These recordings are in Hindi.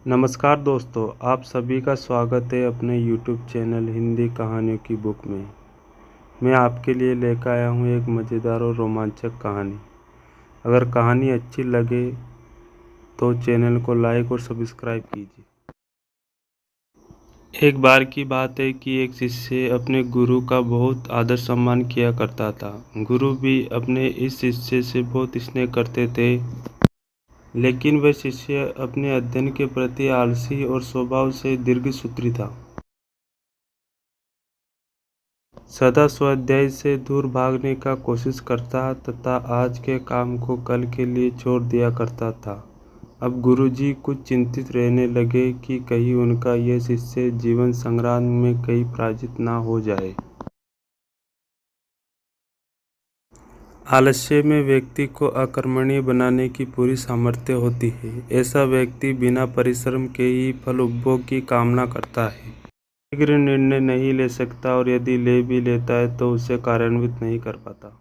नमस्कार दोस्तों, आप सभी का स्वागत है अपने YouTube चैनल हिंदी कहानियों की बुक में। मैं आपके लिए लेकर आया हूँ एक मज़ेदार और रोमांचक कहानी। अगर कहानी अच्छी लगे तो चैनल को लाइक और सब्सक्राइब कीजिए। एक बार की बात है कि एक शिष्य अपने गुरु का बहुत आदर सम्मान किया करता था। गुरु भी अपने इस शिष्य से बहुत स्नेह करते थे, लेकिन वह शिष्य अपने अध्ययन के प्रति आलसी और स्वभाव से दीर्घसूत्री था। सदा स्वाध्याय से दूर भागने का कोशिश करता तथा आज के काम को कल के लिए छोड़ दिया करता था। अब गुरुजी कुछ चिंतित रहने लगे कि कहीं उनका यह शिष्य जीवन संग्राम में कहीं पराजित ना हो जाए। आलस्य में व्यक्ति को अकर्मण्य बनाने की पूरी सामर्थ्य होती है। ऐसा व्यक्ति बिना परिश्रम के ही फल उपभोग की कामना करता है। शीघ्र निर्णय नहीं ले सकता और यदि ले भी लेता है तो उसे कार्यान्वित नहीं कर पाता।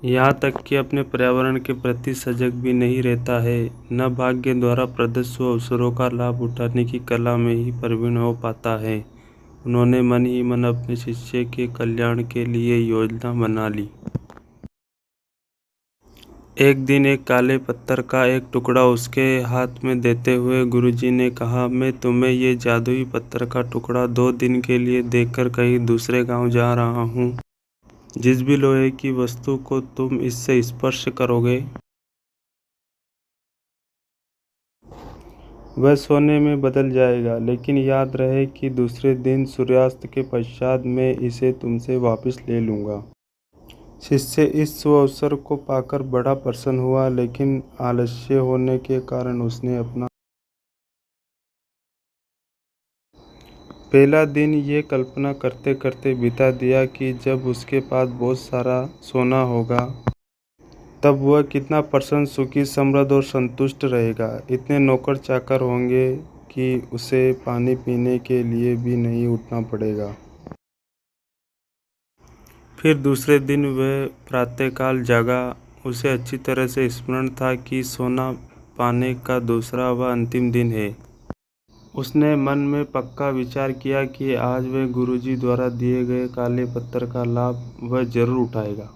यहाँ तक कि अपने पर्यावरण के प्रति सजग भी नहीं रहता है। न भाग्य द्वारा प्रदत्त अवसरों का लाभ उठाने की कला में ही प्रवीण हो पाता है। उन्होंने मन ही मन अपने शिष्य के कल्याण के लिए योजना बना ली। एक दिन एक काले पत्थर का एक टुकड़ा उसके हाथ में देते हुए गुरुजी ने कहा, मैं तुम्हें ये जादुई पत्थर का टुकड़ा 2 दिन के लिए देकर कहीं दूसरे गांव जा रहा हूँ। जिस भी लोहे की वस्तु को तुम इससे स्पर्श करोगे वह सोने में बदल जाएगा, लेकिन याद रहे कि दूसरे दिन सूर्यास्त के पश्चात मैं इसे तुमसे वापस ले लूँगा। शिष्य इस सुअवसर को पाकर बड़ा प्रसन्न हुआ, लेकिन आलस्य होने के कारण उसने अपना पहला दिन ये कल्पना करते करते बिता दिया कि जब उसके पास बहुत सारा सोना होगा तब वह कितना प्रसन्न, सुखी, समृद्ध और संतुष्ट रहेगा। इतने नौकर चाकर होंगे कि उसे पानी पीने के लिए भी नहीं उठना पड़ेगा। फिर दूसरे दिन वह प्रातःकाल जागा। उसे अच्छी तरह से स्मरण था कि सोना पाने का दूसरा व अंतिम दिन है। उसने मन में पक्का विचार किया कि आज वह गुरुजी द्वारा दिए गए काले पत्थर का लाभ वह जरूर उठाएगा।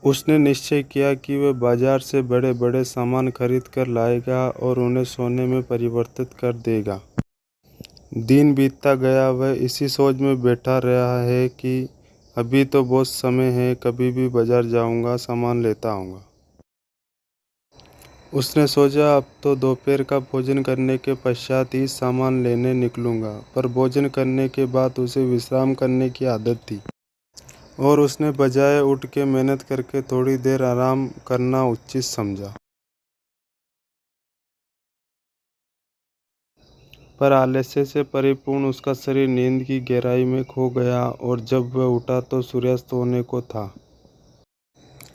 उसने निश्चय किया कि वह बाजार से बड़े बड़े सामान खरीद कर लाएगा और उन्हें सोने में परिवर्तित कर देगा। दिन बीतता गया, वह इसी सोच में बैठा रहा है कि अभी तो बहुत समय है, कभी भी बाजार जाऊंगा, सामान लेता आऊँगा। उसने सोचा अब तो दोपहर का भोजन करने के पश्चात ही सामान लेने निकलूंगा, पर भोजन करने के बाद उसे विश्राम करने की आदत थी और उसने बजाय उठ के मेहनत करके थोड़ी देर आराम करना उचित समझा। पर आलस्य से परिपूर्ण उसका शरीर नींद की गहराई में खो गया और जब वह उठा तो सूर्यास्त होने को था।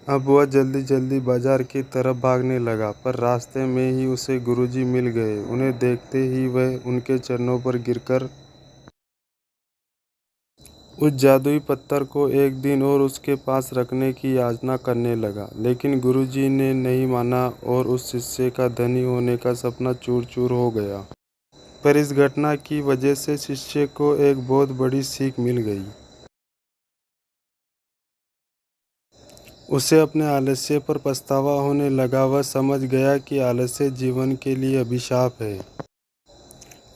अब वह जल्दी जल्दी बाजार की तरफ भागने लगा, पर रास्ते में ही उसे गुरुजी मिल गए। उन्हें देखते ही वह उनके चरणों पर गिरकर उस जादुई पत्थर को एक दिन और उसके पास रखने की याचना करने लगा, लेकिन गुरुजी ने नहीं माना और उस शिष्य का धनी होने का सपना चूर चूर हो गया। पर इस घटना की वजह से शिष्य को एक बहुत बड़ी सीख मिल गई। उसे अपने आलस्य पर पछतावा होने लगा। वह समझ गया कि आलस्य जीवन के लिए अभिशाप है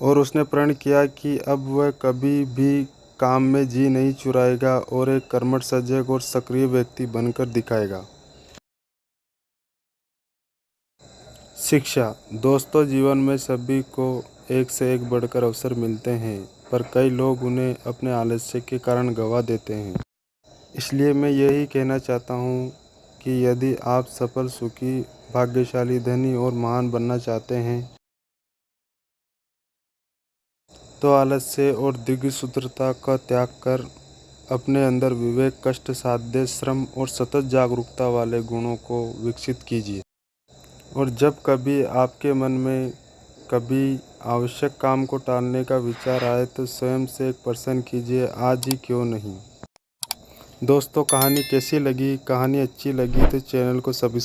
और उसने प्रण किया कि अब वह कभी भी काम में जी नहीं चुराएगा और एक कर्मठ, सजग और सक्रिय व्यक्ति बनकर दिखाएगा। शिक्षा। दोस्तों, जीवन में सभी को एक से एक बढ़कर अवसर मिलते हैं, पर कई लोग उन्हें अपने आलस्य के कारण गंवा देते हैं। इसलिए मैं यही कहना चाहता हूँ कि यदि आप सफल, सुखी, भाग्यशाली, धनी और महान बनना चाहते हैं तो आलस्य और दीर्घसूत्रता का त्याग कर अपने अंदर विवेक, कष्ट साध्य, श्रम और सतत जागरूकता वाले गुणों को विकसित कीजिए। और जब कभी आपके मन में कभी आवश्यक काम को टालने का विचार आए तो स्वयं से एक प्रश्न कीजिए, आज ही क्यों नहीं। दोस्तों, कहानी कैसी लगी? कहानी अच्छी लगी तो चैनल को सब्सक्राइब